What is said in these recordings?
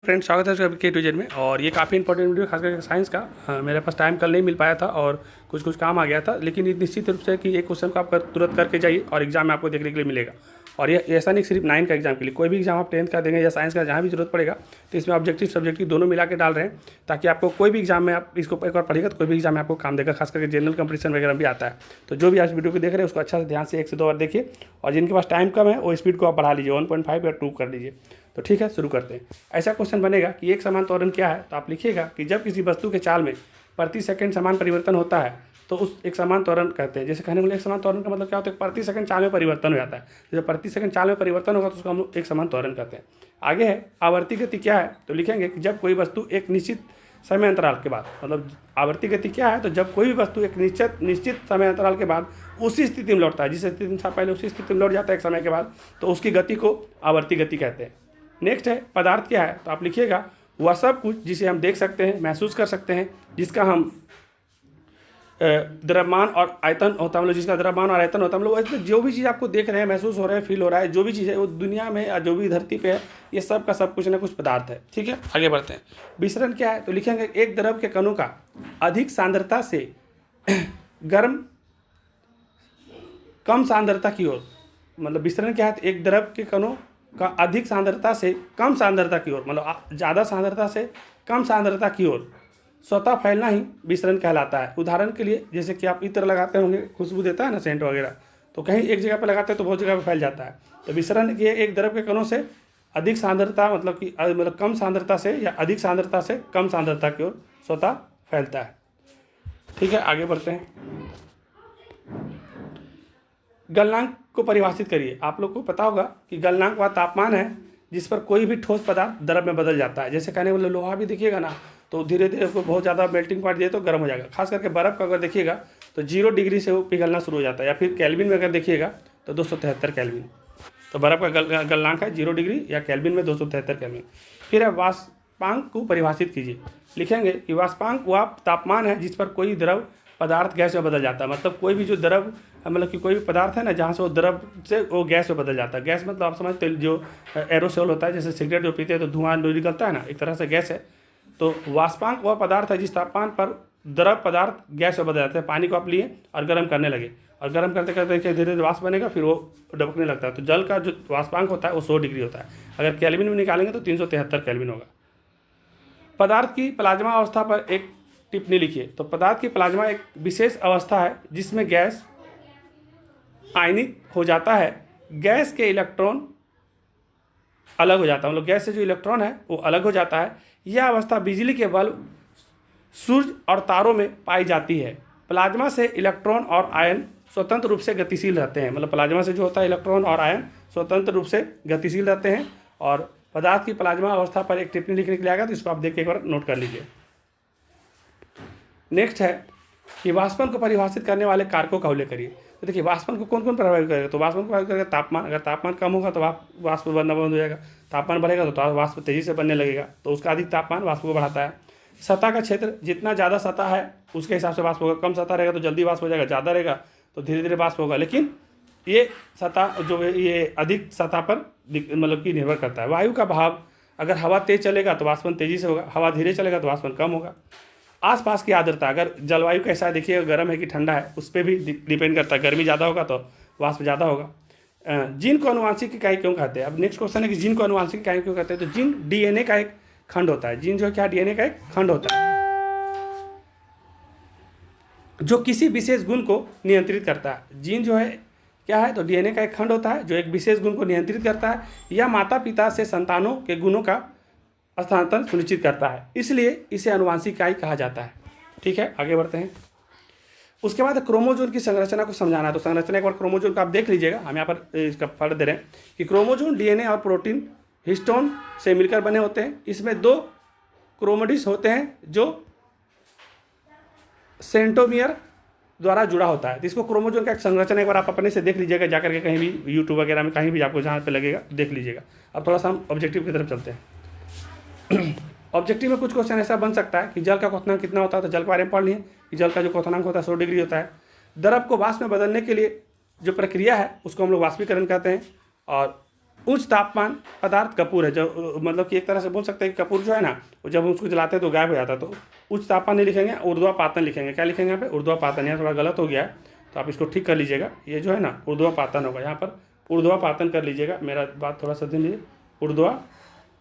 Friends, स्वागत है आपके K2Z में। और ये काफ़ी इंपॉर्टेंट वीडियो खास करके साइंस का। मेरे पास टाइम कल नहीं मिल पाया था और कुछ काम आ गया था, लेकिन ये निश्चित रूप से कि एक क्वेश्चन को आप तुरंत करके जाइए और एग्जाम में आपको देखने के लिए मिलेगा। और ये ऐसा नहीं सिर्फ 9 का एग्जाम के लिए, कोई भी एग्जाम आप 10th का देंगे या साइंस का जहाँ भी जरूरत पड़ेगा, तो इसमें ऑब्जेक्टिव सब्जेक्टिव दोनों मिला के डाल रहे हैं, ताकि आपको कोई भी एग्जाम में आप इसको एक बार पढ़िएगा तो कोई भी एग्जाम में आपको काम देगा। खास करके जनरल कंपटीशन वगैरह भी आता है। तो जो भी आज वीडियो को देख रहे हैं उसको अच्छा से ध्यान से 1 से 2 बार देखिए, और जिनके पास टाइम कम है वो स्पीड को आप बढ़ा लीजिए, 1.5 या 2 कर लीजिए। तो ठीक है, शुरू करते हैं। ऐसा क्वेश्चन बनेगा कि एक समान त्वरण क्या है, तो आप लिखिएगा कि जब किसी वस्तु के चाल में प्रति सेकंड समान परिवर्तन होता है तो उस एक समान त्वरण कहते हैं। जैसे कहने वाले एक समान त्वरण का मतलब क्या होता है, प्रति सेकंड चाल में परिवर्तन हो जाता है। जब प्रति सेकंड चाल में परिवर्तन होगा तो उसको हम लोग एक समान त्वरण कहते हैं। आगे है आवर्ती गति क्या है, तो लिखेंगे कि जब कोई वस्तु एक निश्चित समय अंतराल के बाद, मतलब आवर्ती गति क्या है, तो जब कोई भी वस्तु एक निश्चित समय अंतराल के बाद उसी स्थिति में लौटता है, जिस स्थिति में था पहले उसी स्थिति में लौट जाता है एक समय के बाद, तो उसकी गति को आवर्ती गति कहते हैं। नेक्स्ट है पदार्थ क्या है, तो आप लिखिएगा वह सब कुछ जिसे हम देख सकते हैं, महसूस कर सकते हैं, जिसका हम द्रव्यमान और आयतन होता है, मतलब जिसका द्रव्यमान और आयतन होता है, मतलब जो भी चीज़ आपको देख रहे हैं, महसूस हो रहा है, फील हो रहा है, जो भी चीज़ है वो दुनिया में या जो भी धरती पे है, ये सब का सब कुछ ना कुछ पदार्थ है। ठीक है, आगे बढ़ते हैं। विसरण क्या है, तो लिखेंगे एक द्रव के कणों का अधिक सांद्रता से कम सांद्रता की ओर, मतलब विसरण क्या है, तो एक द्रव के कणों का अधिक सांद्रता से कम सांद्रता की ओर, मतलब ज़्यादा सांद्रता से कम सांद्रता की ओर स्वतः फैलना ही विसरण कहलाता है। उदाहरण के लिए जैसे कि आप इत्र लगाते होंगे, खुशबू देता है ना, सेंट वगैरह, तो कहीं एक जगह पर लगाते हैं तो बहुत जगह पर फैल जाता है। तो विसरण ये एक द्रव के कणों से अधिक सांद्रता, मतलब कम सांद्रता से या अधिक सांद्रता से कम सांद्रता की ओर स्वतः फैलता है। ठीक है, आगे बढ़ते हैं। गलनांक को परिभाषित करिए। आप लोग को पता होगा कि गलनांक वह तापमान है जिस पर कोई भी ठोस पदार्थ द्रव में बदल जाता है। जैसे कहने वाले लोहा भी देखिएगा ना, तो धीरे धीरे उसको बहुत ज़्यादा मेल्टिंग पॉइंट दिए तो गर्म हो जाएगा। खास करके बर्फ़ का अगर देखिएगा तो 0 डिग्री से वो पिघलना शुरू हो जाता है, या फिर केल्विन में अगर देखिएगा तो 273 केल्विन। तो बर्फ़ का गलनांक है 0 डिग्री या केल्विन में 273 केल्विन। फिर है वाष्पांक को परिभाषित कीजिए। लिखेंगे कि वाष्पांक वह तापमान है जिस पर कोई द्रव पदार्थ गैस में बदल जाता है। मतलब कोई भी जो द्रव, मतलब कि कोई भी पदार्थ है ना, जहाँ से वो द्रव से वो गैस में बदल जाता है। गैस मतलब आप समझते हैं जो एरोसोल होता है, जैसे सिगरेट जो पीते हैं तो धुआं निकलता है ना, एक तरह से गैस है। तो वाष्पांक वह पदार्थ है जिस तापमान पर द्रव पदार्थ गैस में बदल जाता है। पानी को आप लिए और गर्म करने लगे, और गर्म करते करते धीरे धीरे वाष्प बनेगा, फिर वो डबकने लगता है। तो जल का जो वाष्पांक होता है वो 100 डिग्री होता है। अगर केल्विन में निकालेंगे तो 373 केल्विन होगा। पदार्थ की प्लाज्मा अवस्था पर एक टिप्पणी लिखिए। तो पदार्थ की प्लाज्मा एक विशेष अवस्था है जिसमें गैस आयनित हो जाता है। गैस के इलेक्ट्रॉन अलग हो जाता है, मतलब गैस से जो इलेक्ट्रॉन है वो अलग हो जाता है। यह अवस्था बिजली के बल्ब, सूर्य और तारों में पाई जाती है। प्लाज्मा से इलेक्ट्रॉन और आयन स्वतंत्र रूप से गतिशील रहते हैं। मतलब प्लाज्मा से जो होता है इलेक्ट्रॉन और आयन स्वतंत्र रूप से गतिशील रहते हैं। और पदार्थ की प्लाज्मा अवस्था पर एक टिप्पणी लिखने के लिए आएगा, तो इसको आप देख के एक बार नोट कर लीजिए। नेक्स्ट है कि वाष्पन को परिभाषित करने वाले कारकों का उल्लेख करिए। तो देखिए वाष्पन को कौन कौन प्रभावित करेगा, तो वाष्पन को प्रभावित करेगा तापमान। अगर तापमान कम होगा तो वाष्प बनना बंद हो जाएगा। तापमान बढ़ेगा तो वाष्प तेजी से बनने लगेगा, तो उसका अधिक तापमान वाष्प को बढ़ाता है। सतह का क्षेत्र, जितना ज़्यादा सतह है उसके हिसाब से वाष्प होगा। कम सतह रहेगा तो जल्दी वाष्प हो जाएगा, ज़्यादा रहेगा तो धीरे धीरे वाष्प होगा। लेकिन ये सतह जो है ये अधिक सतह पर मतलब कि निर्भर करता है। वायु का भाव, अगर हवा तेज चलेगा तो वाष्पन तेजी से होगा, हवा धीरे चलेगा तो वाष्पन कम होगा। आसपास की आर्द्रता, अगर जलवायु कैसा है देखिए, गर्म है कि ठंडा है उस पर भी डिपेंड करता है। गर्मी ज़्यादा होगा तो वाष्प ज़्यादा होगा। जीन को आनुवांशिक इकाई क्यों कहते हैं। अब नेक्स्ट क्वेश्चन है कि जीन को आनुवांशिक इकाई क्यों कहते हैं। तो जीन डीएनए का एक खंड होता है। जीन जो है क्या, डीएनए का एक खंड होता है जो किसी विशेष गुण को नियंत्रित करता है। जीन जो है क्या है, तो डीएनए का एक खंड होता है जो एक विशेष गुण को नियंत्रित करता है। यह माता पिता से संतानों के गुणों का स्थानांतरण सुनिश्चित करता है, इसलिए इसे आनुवांशिक इकाई कहा जाता है। ठीक है, आगे बढ़ते हैं। उसके बाद क्रोमोजोम की संरचना को समझाना है। तो संरचना एक बार क्रोमोजोम का आप देख लीजिएगा, हम यहाँ पर इसका फर्क दे रहे हैं कि क्रोमोजोम डीएनए और प्रोटीन हिस्टोन से मिलकर बने होते हैं। इसमें 2 क्रोमोडिस होते हैं जो सेंट्रोमियर द्वारा जुड़ा होता है। तो इसको क्रोमोजोम का एक संरचना एक बार आप अपने से देख लीजिएगा, जाकर के कहीं भी यूट्यूब वगैरह में कहीं भी आपको जहाँ पे लगेगा देख लीजिएगा। अब थोड़ा सा हम ऑब्जेक्टिव की तरफ चलते हैं। ऑब्जेक्टिव में कुछ क्वेश्चन ऐसा बन सकता है कि जल का क्वथनांक कितना होता है। तो जल के बारे में पढ़ लिए कि जल का जो क्वथनांक होता है 100 डिग्री होता है। द्रव को वाष्प में बदलने के लिए जो प्रक्रिया है उसको हम लोग वाष्पीकरण कहते हैं। और उच्च तापमान पदार्थ कपूर है, जो मतलब कि एक तरह से बोल सकते हैं कि कपूर जो है ना, वो जब हम उसको जलाते हैं तो गायब हो जाता है। तो उच्च तापमान नहीं लिखेंगे, ऊर्ध्वापातन लिखेंगे। क्या लिखेंगे यहाँ पे? ऊर्ध्वापातन। यहाँ थोड़ा गलत हो गया है, तो आप इसको ठीक कर लीजिएगा। ये जो है ना ऊर्ध्वापातन होगा, यहाँ पर ऊर्ध्वापातन कर लीजिएगा। मेरा बात थोड़ा सा ध्यान दीजिए,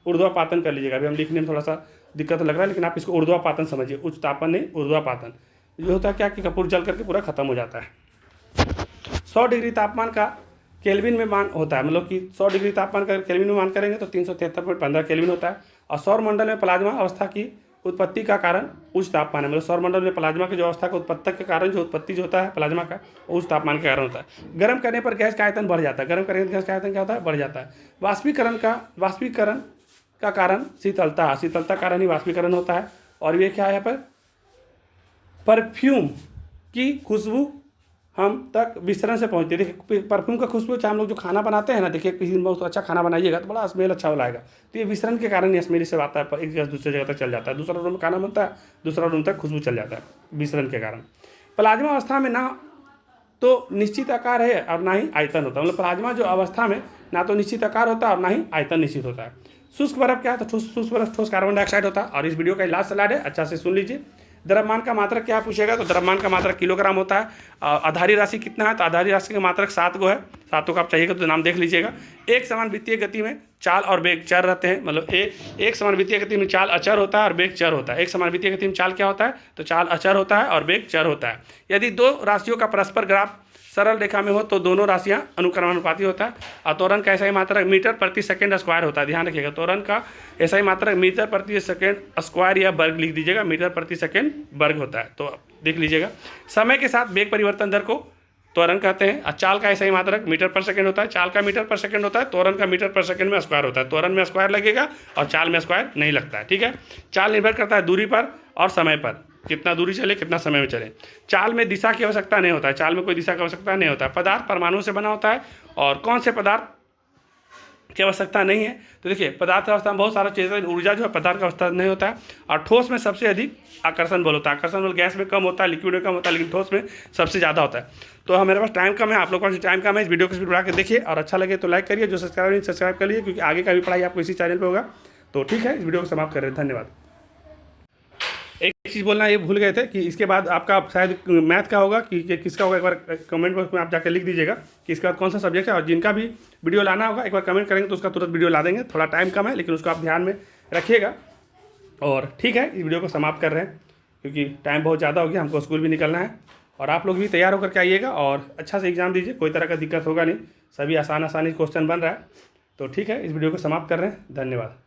ऊर्ध्वापातन कर लीजिएगा। अभी हम लिखने में थोड़ा सा दिक्कत लग रहा है, लेकिन आप इसको ऊर्ध्वापातन समझिए, उच्च तापमान नहीं, ऊर्ध्वापातन। ये होता है क्या कि कपूर जल करके पूरा खत्म हो जाता है। 100 डिग्री तापमान का केल्विन में मान होता है, मतलब कि 100 डिग्री तापमान का केल्विन में मान करेंगे तो 373.15 केल्विन होता है। और सौर मंडल में प्लाज्मा अवस्था की उत्पत्ति का कारण उच्च तापमान है, मतलब सौर मंडल में प्लाज्मा की जो अवस्था का उत्पत्ति के कारण जो उत्पत्ति जो होता है प्लाज्मा का, उच्च तापमान के कारण होता है। गर्म करने पर गैस का आयतन बढ़ जाता है। गर्म करने पर गैस का आयतन क्या होता है? बढ़ जाता है। वाष्पीकरण का कारण शीतलता, शीतलता कारण ही वाष्पीकरण होता है। और ये क्या है यहाँ पर? परफ्यूम की खुशबू हम तक विस्तरण से पहुंचती है। देखिए परफ्यूम का खुशबू, चाहे हम लोग जो खाना बनाते हैं ना, देखिए किसी दिन बहुत अच्छा खाना बनाइएगा तो बड़ा स्मेल अच्छा लाएगा, तो ये विस्तरण के कारण ही स्मेल से आता है, एक जगह दूसरे जगह तक चल जाता है। दूसरा रूम में खाना बनता है, दूसरा रूम तक खुशबू चल जाता है विस्तरण के कारण। प्लाज्मा अवस्था में ना तो निश्चित आकार है और ना ही आयतन होता है, मतलब प्लाज्मा जो अवस्था में ना तो निश्चित आकार होता है और ना ही आयतन निश्चित होता है। शुष्क बर्फ क्या है? तो शुष्क बर्फ ठोस कार्बन डाइऑक्साइड होता है। और इस वीडियो का लास्ट स्लाइड है, अच्छा से सुन लीजिए। द्रव्यमान का मात्रक क्या पूछेगा? तो द्रव्यमान का मात्रक किलोग्राम होता है। आधारी राशि कितना है? तो आधारी राशि का मात्रक 7 गो है। 7 को आप चाहिएगा तो नाम देख लीजिएगा। एक समान वित्तीय गति में चाल और वेग चर रहते हैं, मतलब एक समान वित्तीय गति में चाल अचर होता है और वेग चर होता है। एक समान वित्तीय गति में चाल क्या होता है? तो चाल अचर होता है और वेग चर होता है। यदि दो राशियों का परस्पर ग्राफ सरल रेखा में हो तो दोनों राशियां अनुक्रमानुपाती होता है। और त्वरण का ऐसा ही मात्रक मीटर प्रति सेकंड स्क्वायर होता है। ध्यान रखिएगा, त्वरण का ऐसा ही मात्रक मीटर प्रति सेकंड स्क्वायर या वर्ग लिख दीजिएगा, मीटर प्रति सेकंड वर्ग होता है, तो देख लीजिएगा। समय के साथ वेग परिवर्तन दर को त्वरण कहते हैं। और चाल का ऐसा ही मात्रक मीटर पर सेकंड होता है। चाल का मीटर पर सेकंड होता है, त्वरण का मीटर पर सेकंड में स्क्वायर होता है। त्वरण में स्क्वायर लगेगा और चाल में स्क्वायर नहीं लगता है, ठीक है। चाल निर्भर करता है दूरी पर और समय पर, कितना दूरी चले, कितना समय में चले। चाल में दिशा की आवश्यकता नहीं होता है, चाल में कोई दिशा की आवश्यकता नहीं होता है। पदार्थ परमाणु से बना होता है और कौन से पदार्थ की आवश्यकता नहीं है? तो देखिए पदार्थ अवस्था में बहुत सारा चीज़, ऊर्जा जो है पदार्थ का अवस्था नहीं होता है। और ठोस में सबसे अधिक आकर्षण बल होता है। आकर्षण बल गैस में कम होता है, लिक्विड में कम होता है, लेकिन ठोस में सबसे ज़्यादा होता है। तो मेरे पास टाइम कम है, आप लोगों के पास टाइम कम है। इस वीडियो को स्पीड बढ़ा के देखिए और अच्छा लगे तो लाइक करिए, जो सब्सक्राइब नहीं सब्सक्राइब करिए, क्योंकि आगे का भी पढ़ाई आपको इसी चैनल पर होगा। तो ठीक है, इस वीडियो को समाप्त कर रहे हैं, धन्यवाद। एक चीज़ बोलना ये भूल गए थे कि इसके बाद आपका शायद मैथ का होगा कि किसका होगा, एक बार कमेंट बॉक्स में आप जाकर लिख दीजिएगा कि इसके बाद कौन सा सब्जेक्ट है। और जिनका भी वीडियो लाना होगा एक बार कमेंट करेंगे तो उसका तुरंत वीडियो ला देंगे। थोड़ा टाइम कम है, लेकिन उसको आप ध्यान में रखिएगा। और ठीक है, इस वीडियो को समाप्त कर रहे हैं क्योंकि टाइम बहुत ज़्यादा हो गया, हमको स्कूल भी निकलना है। और आप लोग भी तैयार होकर के आइएगा और अच्छा से एग्जाम दीजिए, कोई तरह का दिक्कत होगा नहीं, सभी आसानी क्वेश्चन बन रहा है। तो ठीक है, इस वीडियो को समाप्त कर रहे हैं, धन्यवाद।